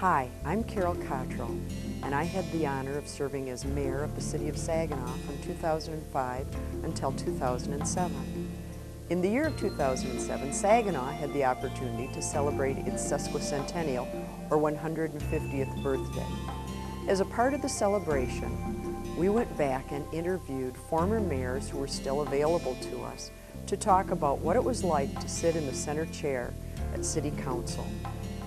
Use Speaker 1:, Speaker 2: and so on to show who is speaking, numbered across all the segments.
Speaker 1: Hi, I'm Carol Cottrell, and I had the honor of serving as mayor of the city of Saginaw from 2005 until 2007. In the year of 2007, Saginaw had the opportunity to celebrate its sesquicentennial, or 150th birthday. As a part of the celebration, we went back and interviewed former mayors who were still available to us to talk about what it was like to sit in the center chair at City Council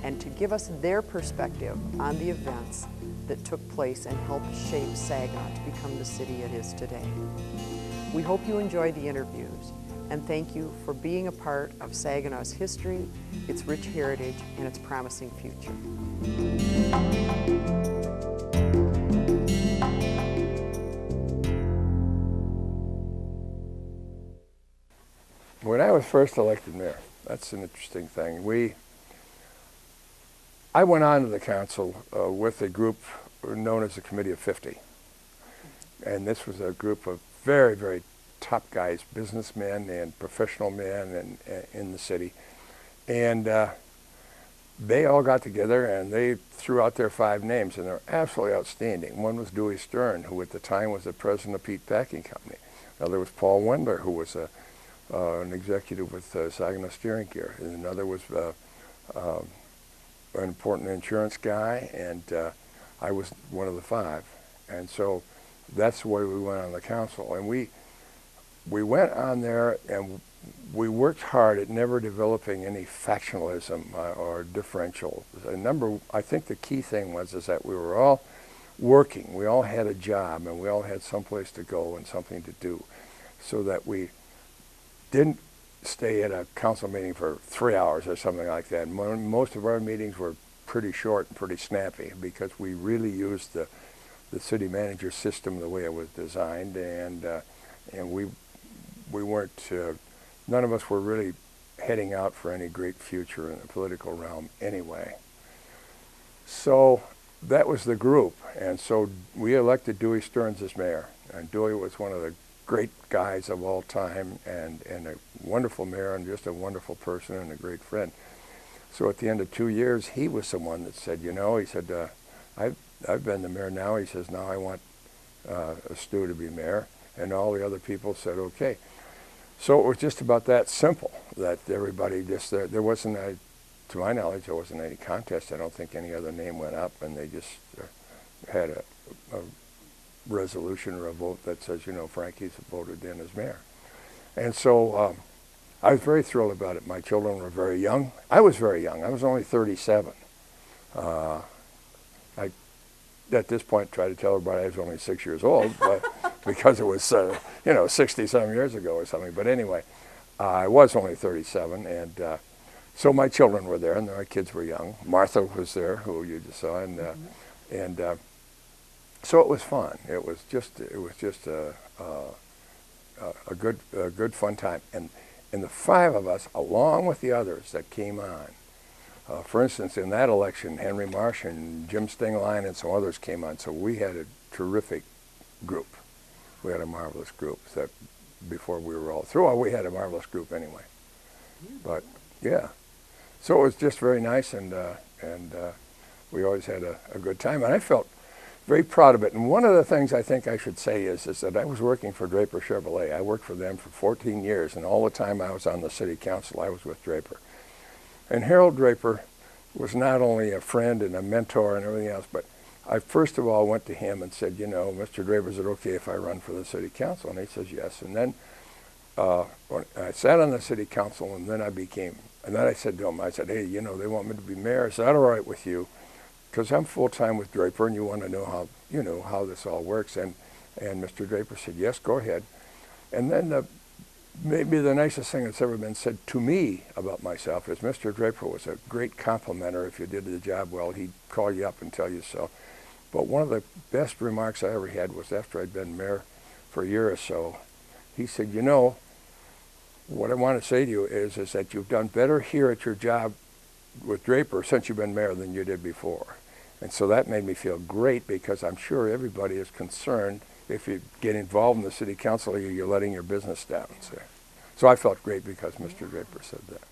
Speaker 1: and to give us their perspective on the events that took place and helped shape Saginaw to become the city it is today. We hope you enjoy the interviews, and thank you for being a part of Saginaw's history, its rich heritage, and its promising future.
Speaker 2: When I was first elected mayor, that's an interesting thing. I went on to the council with a group known as the Committee of 50. And this was a group of very, very top guys, businessmen and professional men in the city. And they all got together and they threw out their 5 names, and they're absolutely outstanding. One was Dewey Stern, who at the time was the president of Pete Packing Company. Another was Paul Wendler, who was an executive with Saginaw Steering Gear. And another was an important insurance guy, and I was one of the 5. And so that's the way we went on the council. And we went on there and we worked hard at never developing any factionalism or differential. I think the key thing was that we were all working. We all had a job and we all had someplace to go and something to do, so that we didn't stay at a council meeting for 3 hours or something like that. Most of our meetings were pretty short and pretty snappy because we really used the city manager system the way it was designed, and we weren't, none of us were really heading out for any great future in the political realm anyway. So that was the group, and so we elected Dewey Stearns as mayor, and Dewey was one of the great guys of all time, and a wonderful mayor and just a wonderful person and a great friend. So at the end of 2 years, he was the one that said, he said, I've been the mayor now. He says, now I want Stu to be mayor. And all the other people said, okay. So it was just about that simple, that everybody just, there wasn't, to my knowledge, there wasn't any contest. I don't think any other name went up, and they just had a resolution or a vote that says, Franke's voted in as mayor. And so I was very thrilled about it. My children were very young. I was very young. I was only 37. I, at this point, try to tell everybody I was only 6 years old, but because it was, 60-some years ago or something. But anyway, I was only 37, and so my children were there, and my kids were young. Martha was there, who you just saw, and so it was fun. It was just a good fun time. And the 5 of us, along with the others that came on, for instance, in that election, Henry Marsh and Jim Stingline and some others came on. So we had a terrific group. We had a marvelous group. That before we were all through, we had a marvelous group anyway. But yeah, so it was just very nice, and we always had a good time, and I felt very proud of it. And one of the things I think I should say is that I was working for Draper Chevrolet. I worked for them for 14 years, and all the time I was on the city council, I was with Draper. And Harold Draper was not only a friend and a mentor and everything else, but I first of all went to him and said, Mr. Draper, is it okay if I run for the city council? And he says yes. And then when I sat on the city council, and then I said to him, I said, hey, they want me to be mayor. Is that all right with you? Because I'm full-time with Draper, and you want to know how this all works. And Mr. Draper said, yes, go ahead. And then maybe the nicest thing that's ever been said to me about myself is Mr. Draper was a great complimenter. If you did the job well, he'd call you up and tell you so. But one of the best remarks I ever had was after I'd been mayor for a year or so. He said, what I want to say to you is that you've done better here at your job with Draper since you've been mayor than you did before. And so that made me feel great, because I'm sure everybody is concerned if you get involved in the city council, you're letting your business down. So I felt great because Mr. Draper said that.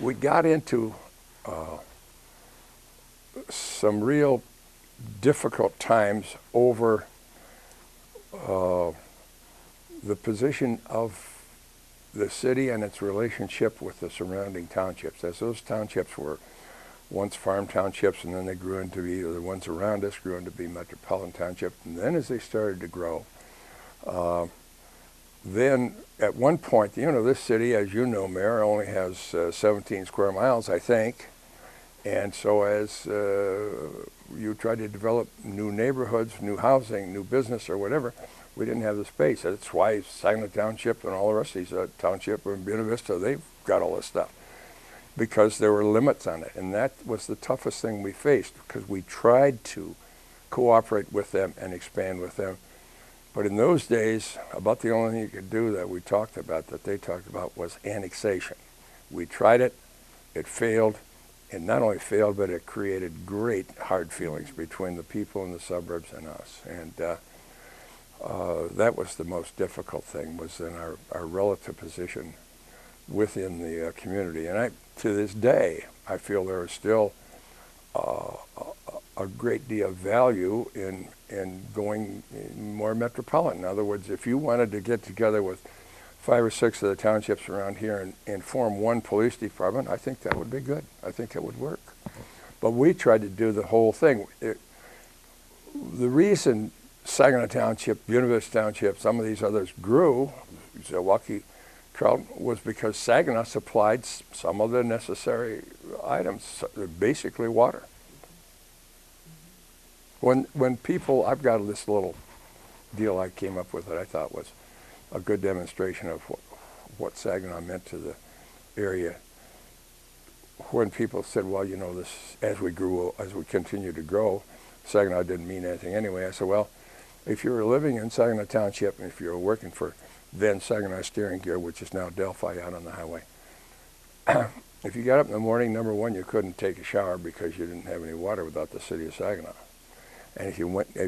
Speaker 2: we got into some real difficult times over the position of the city and its relationship with the surrounding townships. As those townships were once farm townships, and then they grew into be, or the ones around us grew into be metropolitan townships, and then as they started to grow, then at one point, you know, this city, as you know, Mayor, only has 17 square miles, I think. And so as you try to develop new neighborhoods, new housing, new business or whatever, we didn't have the space. That's why Saginaw Township and all the rest of these townships in Buena Vista, they've got all this stuff, because there were limits on it. And that was the toughest thing we faced, because we tried to cooperate with them and expand with them. But in those days, about the only thing you could do that we talked about, that they talked about, was annexation. We tried it, it failed, and not only failed, but it created great hard feelings between the people in the suburbs and us. And that was the most difficult thing, was in our relative position within the community. And to this day, I feel there is still a great deal of value in going more metropolitan. In other words, if you wanted to get together with 5 or 6 of the townships around here and form one police department, I think that would be good. I think it would work. But we tried to do the whole thing. The reason Saginaw Township, Buena Vista Township, some of these others grew, Zilwaukee, Trout, was because Saginaw supplied some of the necessary items, basically water. When people, I've got this little deal I came up with that I thought was a good demonstration of what Saginaw meant to the area. When people said, well, you know, this, as we continue to grow, Saginaw didn't mean anything anyway. I said, well, if you were living in Saginaw Township, and if you were working for then Saginaw Steering Gear, which is now Delphi out on the highway, if you got up in the morning, number one, you couldn't take a shower because you didn't have any water without the city of Saginaw. And if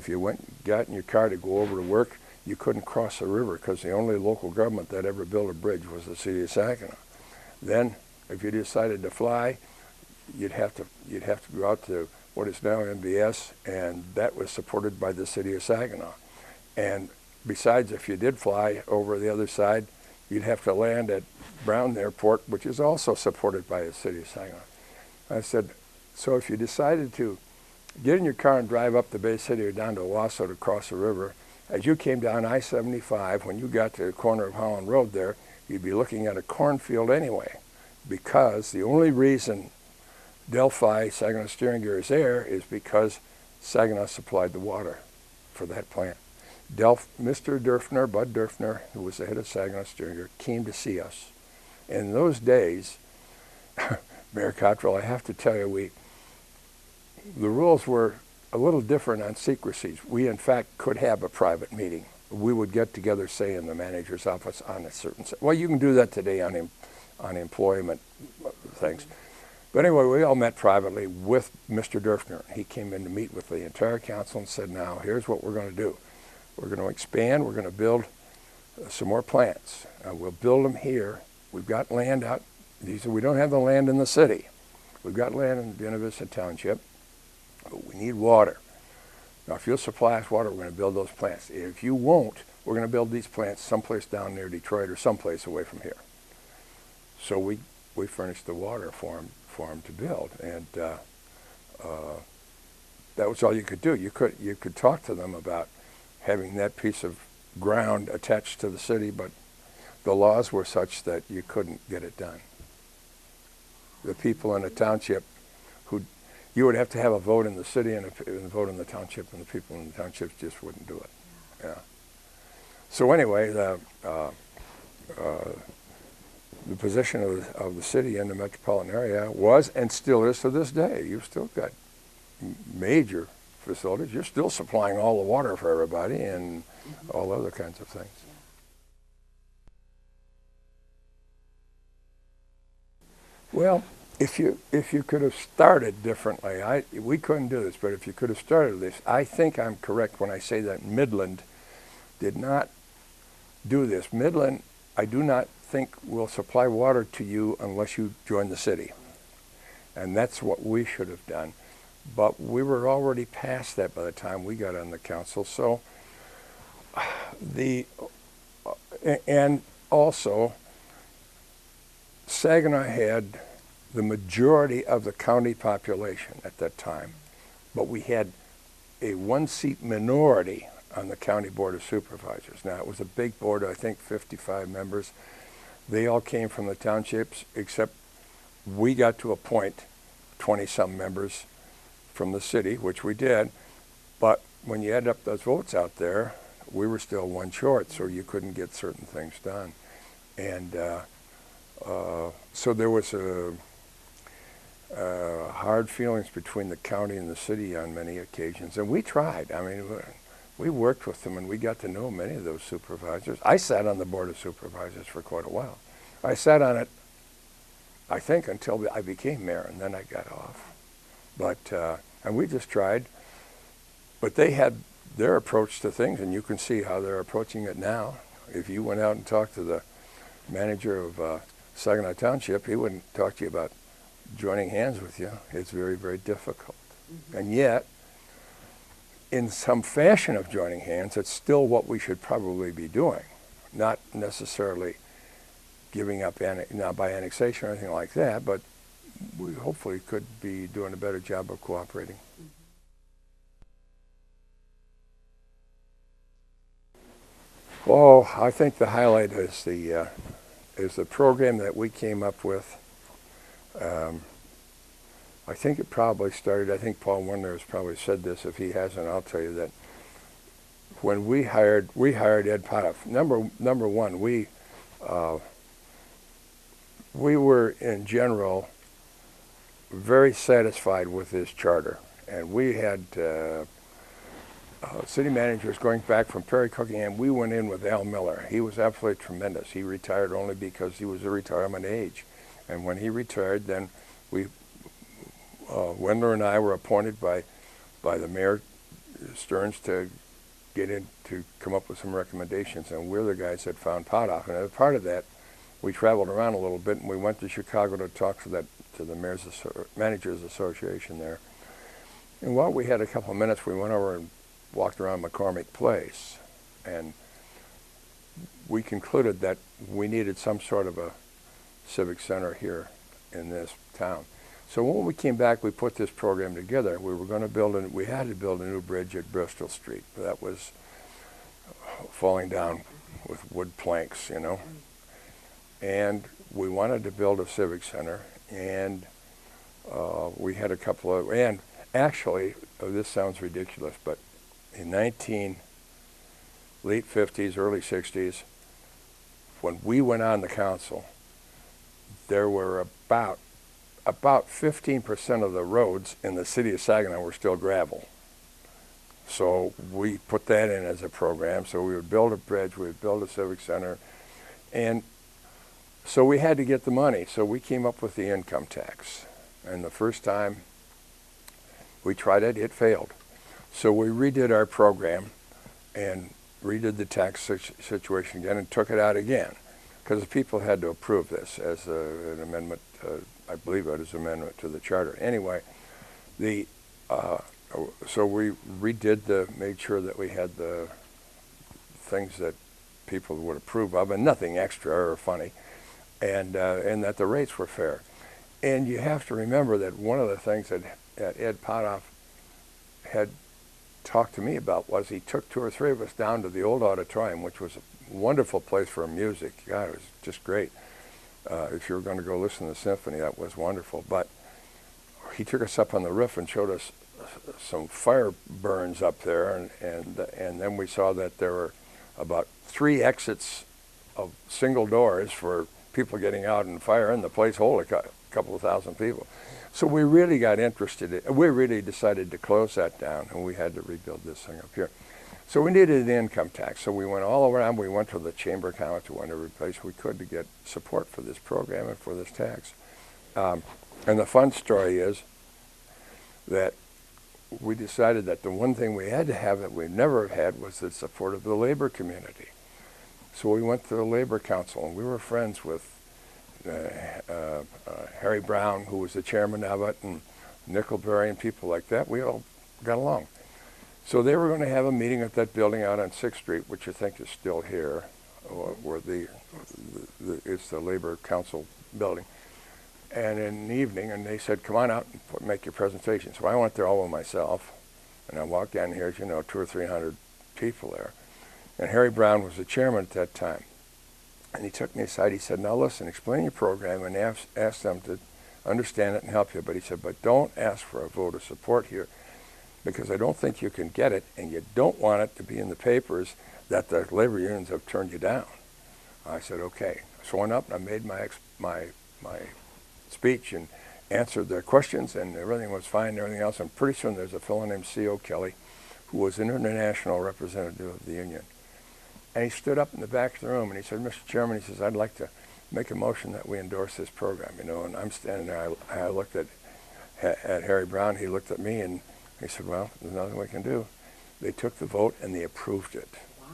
Speaker 2: you got in your car to go over to work, you couldn't cross the river because the only local government that ever built a bridge was the city of Saginaw. Then, if you decided to fly, you'd have to go out to what is now MBS, and that was supported by the city of Saginaw. And besides, if you did fly over the other side, you'd have to land at Brown Airport, which is also supported by the city of Saginaw. I said, so if you decided to get in your car and drive up the Bay City or down to Owasso to cross the river, as you came down I-75, when you got to the corner of Holland Road there, you'd be looking at a cornfield anyway, because the only reason Delphi, Saginaw Steering Gear is there is because Saginaw supplied the water for that plant. Mr. Durfner, Bud Durfner, who was the head of Saginaw Steering Gear, came to see us. In those days, Mayor Cottrell, I have to tell you, the rules were a little different on secrecies. We, in fact, could have a private meeting. We would get together, say, in the manager's office on a certain... Well, you can do that today on employment things. But anyway, we all met privately with Mr. Durfner. He came in to meet with the entire council and said, now, here's what we're going to do. We're going to expand. We're going to build some more plants. We'll build them here. We've got land out. We don't have the land in the city. We've got land in Buena Vista Township. But we need water. Now, if you'll supply us water, we're going to build those plants. If you won't, we're going to build these plants someplace down near Detroit or someplace away from here. So we furnished the water for them to build, and that was all you could do. You could talk to them about having that piece of ground attached to the city, but the laws were such that you couldn't get it done. The people in the township you would have to have a vote in the city and a vote in the township, and the people in the township just wouldn't do it. Yeah. So anyway, the position of the city in the metropolitan area was, and still is to this day. You've still got major facilities. You're still supplying all the water for everybody and all other kinds of things. Well, if you could have started differently, we couldn't do this, but if you could have started this, I think I'm correct when I say that Midland did not do this. Midland, I do not think we'll supply water to you unless you join the city. And that's what we should have done. But we were already past that by the time we got on the council. So and also, Saginaw had the majority of the county population at that time, but we had a one-seat minority on the county board of supervisors. Now, it was a big board, I think 55 members. They all came from the townships, except we got to appoint 20-some members from the city, which we did. But when you add up those votes out there, we were still one short, so you couldn't get certain things done. And so there was hard feelings between the county and the city on many occasions. And we tried. I mean, we worked with them, and we got to know many of those supervisors. I sat on the board of supervisors for quite a while. I sat on it, I think, until I became mayor, and then I got off. But and we just tried. But they had their approach to things, and you can see how they're approaching it now. If you went out and talked to the manager of Saginaw Township, he wouldn't talk to you about joining hands with you. It's very, very difficult. Mm-hmm. And yet, in some fashion of joining hands, it's still what we should probably be doing, not necessarily giving up by annexation or anything like that, but we hopefully could be doing a better job of cooperating. Mm-hmm. Oh, I think the highlight is the program that we came up with. I think it probably started, I think Paul Wendler has probably said this. If he hasn't, I'll tell you that when we hired Ed Potoff. Number one, we were in general very satisfied with his charter, and we had city managers going back from Perry Cookingham. We went in with Al Miller. He was absolutely tremendous. He retired only because he was a retirement age, and when he retired, then we Wendler and I were appointed by the Mayor Stearns to get in to come up with some recommendations, and we're the guys that found Potoff. And as part of that, we traveled around a little bit, and we went to Chicago to talk to the Managers Association there. And while we had a couple of minutes, we went over and walked around McCormick Place, and we concluded that we needed some sort of a civic center here in this town. So when we came back, we put this program together. We were going to we had to build a new bridge at Bristol Street. That was falling down with wood planks, you know. And we wanted to build a civic center, and we had a couple of, and actually, this sounds ridiculous, but in late 50s, early 60s, when we went on the council, there were about 15% of the roads in the city of Saginaw were still gravel. So we put that in as a program. So we would build a bridge, we would build a civic center, and so we had to get the money. So we came up with the income tax. And the first time we tried it, it failed. So we redid our program and redid the tax situation again and took it out again, because the people had to approve this as an amendment, I believe it was an amendment to the charter. Anyway, so we made sure that we had the things that people would approve of, and nothing extra or funny, and that the rates were fair. And you have to remember that one of the things that Ed Potoff had talked to me about was he took 2 or 3 of us down to the old auditorium, which was a wonderful place for music. God, it was just great. If you were going to go listen to the symphony, that was wonderful. But he took us up on the roof and showed us some fire burns up there, and then we saw that there were about 3 exits of single doors for people getting out and fire, and the place hold a couple of thousand people. So we really got interested. We really decided to close that down, and we had to rebuild this thing up here. So we needed an income tax. So we went all around. We went to the Chamber of Commerce. We went every place we could to get support for this program and for this tax. And the fun story is that we decided that the one thing we had to have that we never had was the support of the labor community. So we went to the Labor Council, and we were friends with Harry Brown, who was the chairman of it, and Nickelberry and people like that. We all got along. So they were going to have a meeting at that building out on 6th Street, which I think is still here, where it's the Labor Council building. And in the evening, and they said, come on out and make your presentation. So I went there all by myself, and I walked down here, 200 or 300 people there. And Harry Brown was the chairman at that time. And he took me aside, he said, now listen, explain your program and ask them to understand it and help you. But he said, but don't ask for a vote of support here, because I don't think you can get it, and you don't want it to be in the papers that the labor unions have turned you down. I said, okay. So I went up and I made my speech and answered their questions, and everything was fine and everything else. And pretty soon there's a fellow named C.O. Kelly, who was an international representative of the union. And he stood up in the back of the room and he said, Mr. Chairman, he says, I'd like to make a motion that we endorse this program, and I'm standing there. I looked at Harry Brown, he looked at me, and he said, well, there's nothing we can do. They took the vote and they approved it.
Speaker 1: Wow.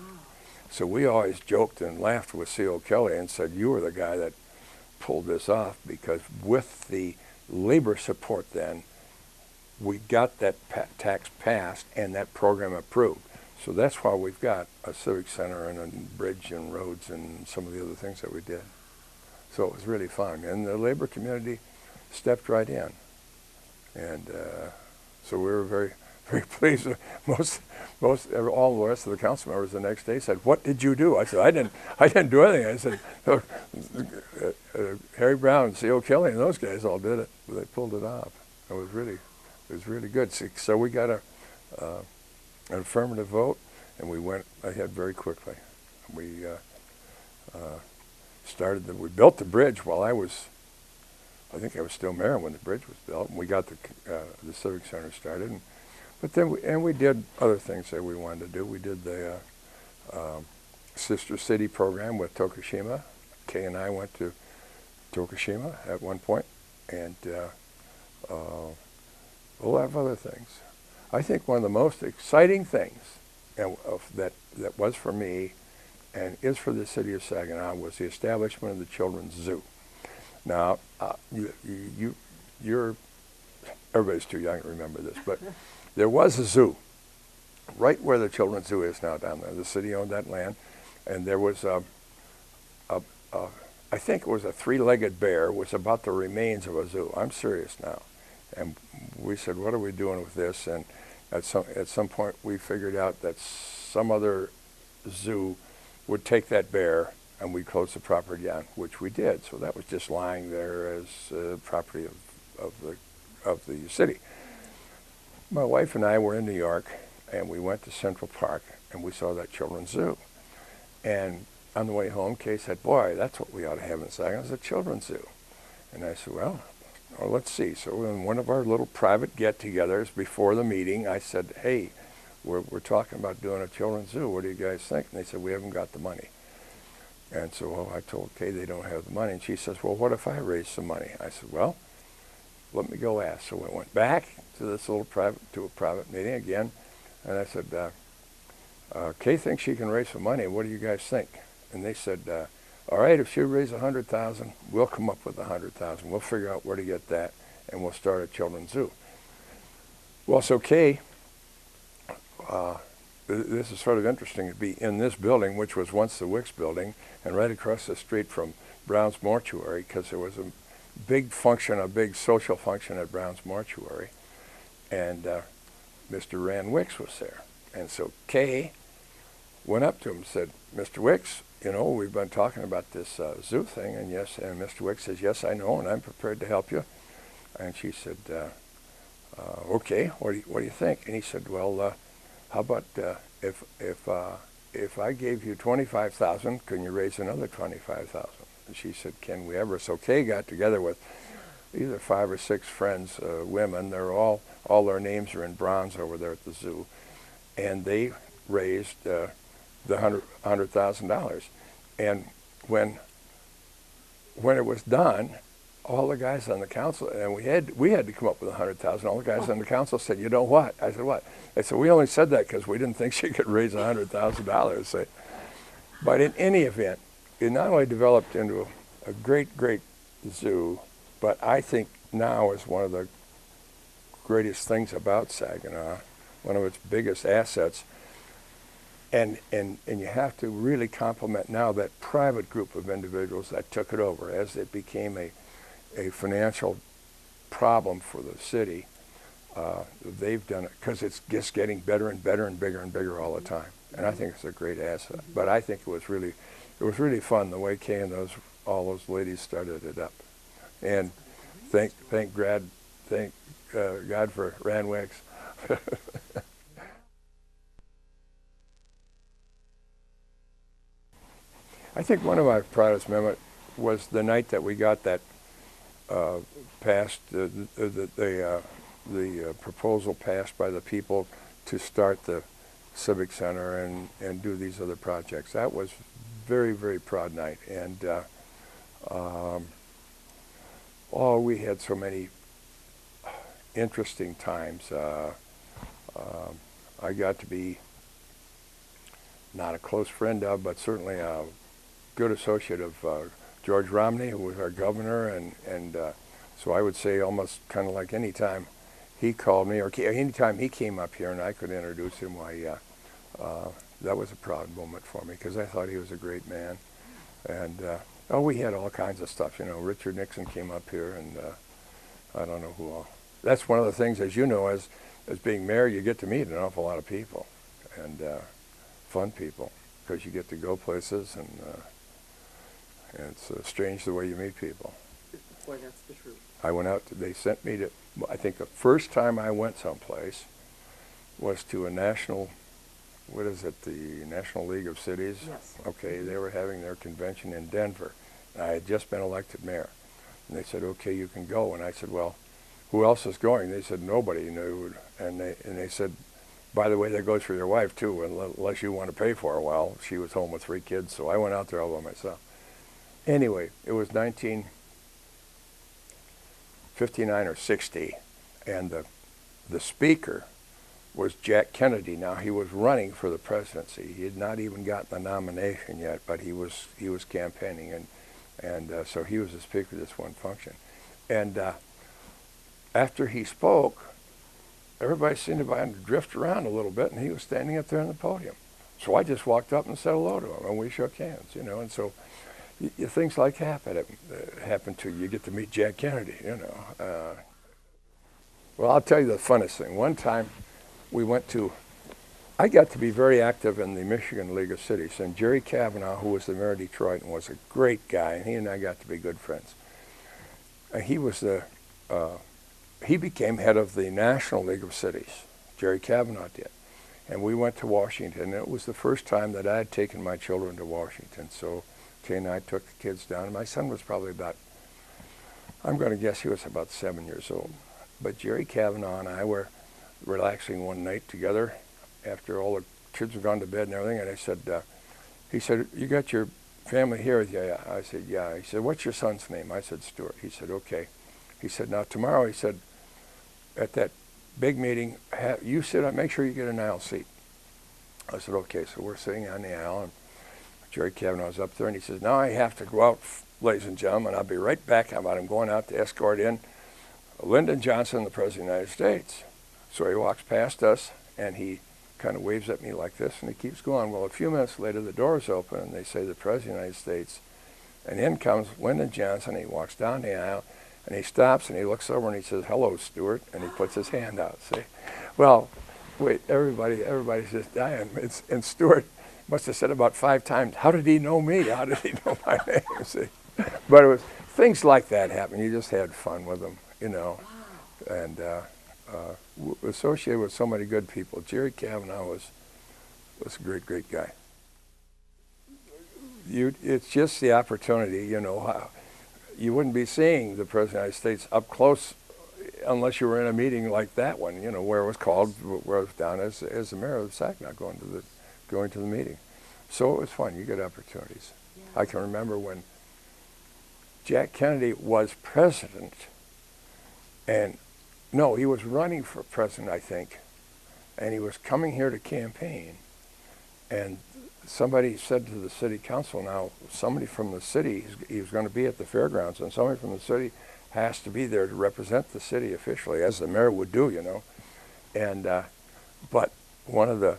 Speaker 2: So we always joked and laughed with C.O. Kelly and said, you were the guy that pulled this off, because with the labor support then, we got that tax passed and that program approved. So that's why we've got a civic center and a bridge and roads and some of the other things that we did. So it was really fun. And the labor community stepped right in. And so we were very, very pleased. All the rest of the council members the next day said, what did you do? I said, I didn't do anything. I said, Harry Brown and C.O. Kelly and those guys all did it. They pulled it off. It was really good. So we got an affirmative vote, and we went ahead very quickly. We we built the bridge while I think I was still mayor when the bridge was built, and we got the Civic Center started. But we did other things that we wanted to do. We did the Sister City program with Tokushima. Kay and I went to Tokushima at one point, and a lot of other things. I think one of the most exciting things that was for me and is for the city of Saginaw was the establishment of the Children's Zoo. Now, everybody's too young to remember this, but there was a zoo right where the Children's Zoo is now down there. The city owned that land, and there was I think it was a three-legged bear, was about the remains of a zoo. I'm serious now. And we said, what are we doing with this? And at some point we figured out that some other zoo would take that bear and we'd close the property down, which we did. So that was just lying there as property of the city. My wife and I were in New York, and we went to Central Park, and we saw that Children's Zoo. And on the way home, Kay said, boy, that's what we ought to have in Saginaw, is a Children's Zoo. And I said, well, let's see. So in one of our little private get-togethers before the meeting, I said, hey, we're talking about doing a Children's Zoo. What do you guys think? And they said, we haven't got the money. And so I told Kay they don't have the money. And she says, well, what if I raise some money? I said, well, let me go ask. So I went back to this little private meeting again, and I said, Kay thinks she can raise some money. What do you guys think? And they said, all right, if she raise $100,000, we'll come up with $100,000. We'll figure out where to get that, and we'll start a Children's Zoo. Well, so Kay, this is sort of interesting to be in this building, which was once the Wicks building, and right across the street from Brown's Mortuary, because there was a big function, a big social function at Brown's Mortuary, and Mr. Rand Wicks was there. And so Kay went up to him and said, Mr. Wicks, we've been talking about this zoo thing, and Mr. Wicks says, yes, I know, and I'm prepared to help you. And she said, okay, what do you think? And he said, well, how about if I gave you $25,000, can you raise another $25,000? And she said, can we ever? So Kay got together with either 5 or 6 friends, women. They're all their names are in bronze over there at the zoo, and they raised the $100,000. And when it was done, all the guys on the council, and we had to come up with $100,000. All the guys on the council said, you know what? I said, what? They said, we only said that because we didn't think she could raise $100,000. But in any event, it not only developed into a great, great zoo, but I think now is one of the greatest things about Saginaw, one of its biggest assets. And you have to really compliment now that private group of individuals that took it over as it became a financial problem for the city. They've done it because it's just getting better and better and bigger all the time. And I think it's a great asset. But I think it was really fun the way Kay and all those ladies started it up. And thank God for Ranwix. I think one of my proudest moments was the night that we got that passed, the proposal passed by the people to start the Civic Center and do these other projects. That was very, very proud night. And we had so many interesting times. I got to be not a close friend of, but certainly a good associate of George Romney, who was our governor, and so I would say almost kind of like any time he called me, or any time he came up here and I could introduce him, why, that was a proud moment for me because I thought he was a great man. And we had all kinds of stuff. You know, Richard Nixon came up here, and I don't know who all. That's one of the things, as you know, as being mayor, you get to meet an awful lot of people, and fun people, because you get to go places, and it's strange the way you meet people.
Speaker 3: Boy, that's the truth.
Speaker 2: I went out, they sent me to, I think the first time I went someplace was to a national, what is it, the National League of Cities?
Speaker 3: Yes.
Speaker 2: Okay, they were having their convention in Denver. I had just been elected mayor. And they said, okay, you can go. And I said, well, who else is going? They said, nobody knew. And they said, by the way, that goes for your wife too, unless you want to pay for her. Well, she was home with 3 kids, so I went out there all by myself. Anyway, it was 1959 or 60, and the speaker was Jack Kennedy. Now, he was running for the presidency. He had not even gotten the nomination yet, but he was campaigning, and so he was the speaker of this one function. And after he spoke, everybody seemed to drift around a little bit, and he was standing up there on the podium. So I just walked up and said hello to him, and we shook hands, you know. And so things like happen to you. You get to meet Jack Kennedy, you know. Well, I'll tell you the funnest thing. One time, I got to be very active in the Michigan League of Cities, and Jerry Kavanaugh, who was the mayor of Detroit and was a great guy, and he and I got to be good friends. He became head of the National League of Cities. Jerry Kavanaugh did. And we went to Washington, and it was the first time that I had taken my children to Washington. So Kay and I took the kids down, and my son was probably about, I'm going to guess he was about 7 years old. But Jerry Kavanaugh and I were relaxing one night together after all the kids were gone to bed and everything, and he said, you got your family here with you? Yeah. I said, yeah. He said, what's your son's name? I said, Stewart. He said, okay. He said, now tomorrow, he said, at that big meeting, you sit up, make sure you get an aisle seat. I said, okay. So we're sitting on the aisle, and Jerry Kavanaugh's up there, and he says, now I have to go out, ladies and gentlemen. I'll be right back. I'm going out to escort in Lyndon Johnson, the President of the United States. So he walks past us, and he kind of waves at me like this, and he keeps going. Well, a few minutes later, the doors open, and they say, the President of the United States. And in comes Lyndon Johnson. He walks down the aisle, and he stops, and he looks over, and he says, hello, Stewart, and he puts his hand out. See? Well, wait, everybody's just dying. And Stewart must have said about 5 times, how did he know me? How did he know my name? See? But it was things like that happen. You just had fun with them, you know. Wow. And associated with so many good people. Jerry Kavanaugh was a great, great guy. It's just the opportunity, you know. How, you wouldn't be seeing the President of the United States up close unless you were in a meeting like that one, you know, where it was called, where I was down as the mayor of Saginaw going to the meeting. So it was fun. You get opportunities. Yeah. I can remember when Jack Kennedy was president, and no, he was running for president, I think, and he was coming here to campaign, and somebody said to the city council, now somebody from the city, he was going to be at the fairgrounds, and somebody from the city has to be there to represent the city officially, as the mayor would do, you know. And but one of the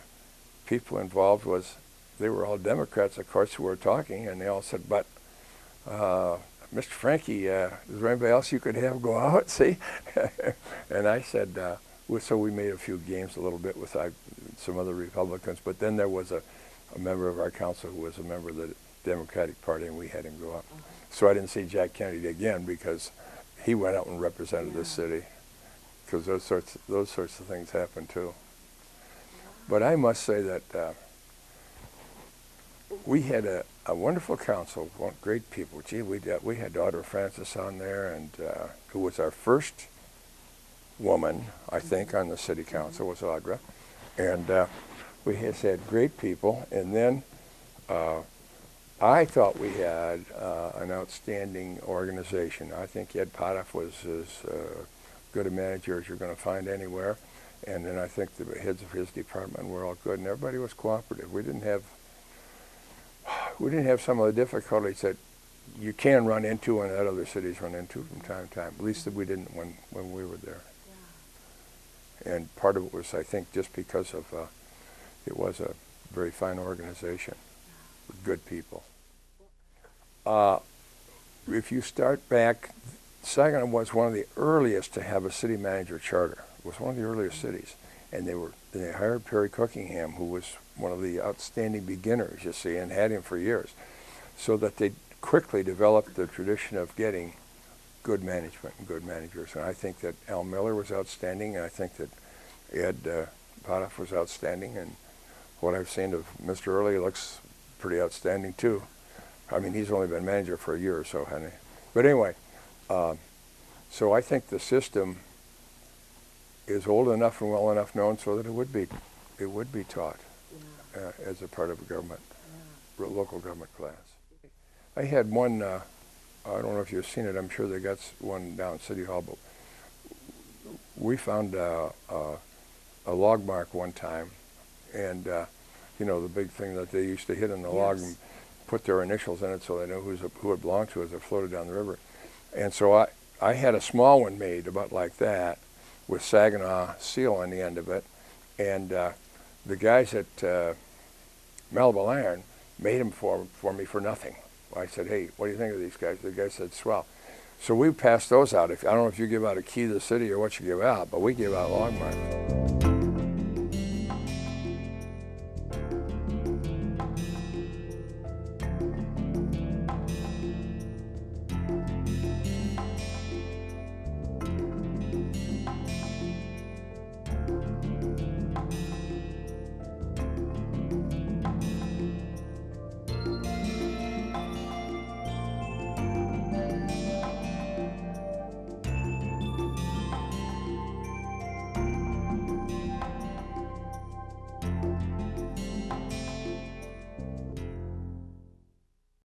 Speaker 2: people involved was, they were all Democrats, of course, who were talking, and they all said, but Mr. Franke, is there anybody else you could have go out, see? And I said, so we made a few games a little bit with some other Republicans, but then there was a member of our council who was a member of the Democratic Party, and we had him go out. So I didn't see Jack Kennedy again because he went out and represented the city, because those sorts of things happen too. But I must say that we had a wonderful council, great people. Gee, we had Daughter Francis on there, and who was our first woman, I think, on the city council, was Audra. And we had great people. And then I thought we had an outstanding organization. I think Ed Potoff was as good a manager as you're going to find anywhere. And then I think the heads of his department were all good, and everybody was cooperative. We didn't have some of the difficulties that you can run into and that other cities run into from time to time. At least we didn't when we were there. Yeah. And part of it was, I think, just because of it was a very fine organization with good people. If you start back, Saginaw was one of the earliest to have a city manager charter. It was one of the earliest cities, and they hired Perry Cookingham, who was one of the outstanding beginners, you see, and had him for years, so that they quickly developed the tradition of getting good management and good managers. And I think that Al Miller was outstanding, and I think that Ed Potoff was outstanding, and what I've seen of Mr. Early looks pretty outstanding too. I mean, he's only been manager for a year or so, hasn't he? But anyway, so I think the system is old enough and well enough known so that it would be taught as a part of a government, local government class. I had one, I don't know if you've seen it, I'm sure they got one down at City Hall, but we found a log mark one time, and you know, the big thing that they used to hit in the log and put their initials in it so they knew who it belonged to as it floated down the river. And so I had a small one made about like that with Saginaw seal on the end of it, and the guys at Malibu Iron made them for me for nothing. I said, hey, what do you think of these guys? The guy said, swell. So we passed those out. I don't know if you give out a key to the city or what you give out, but we give out log marks.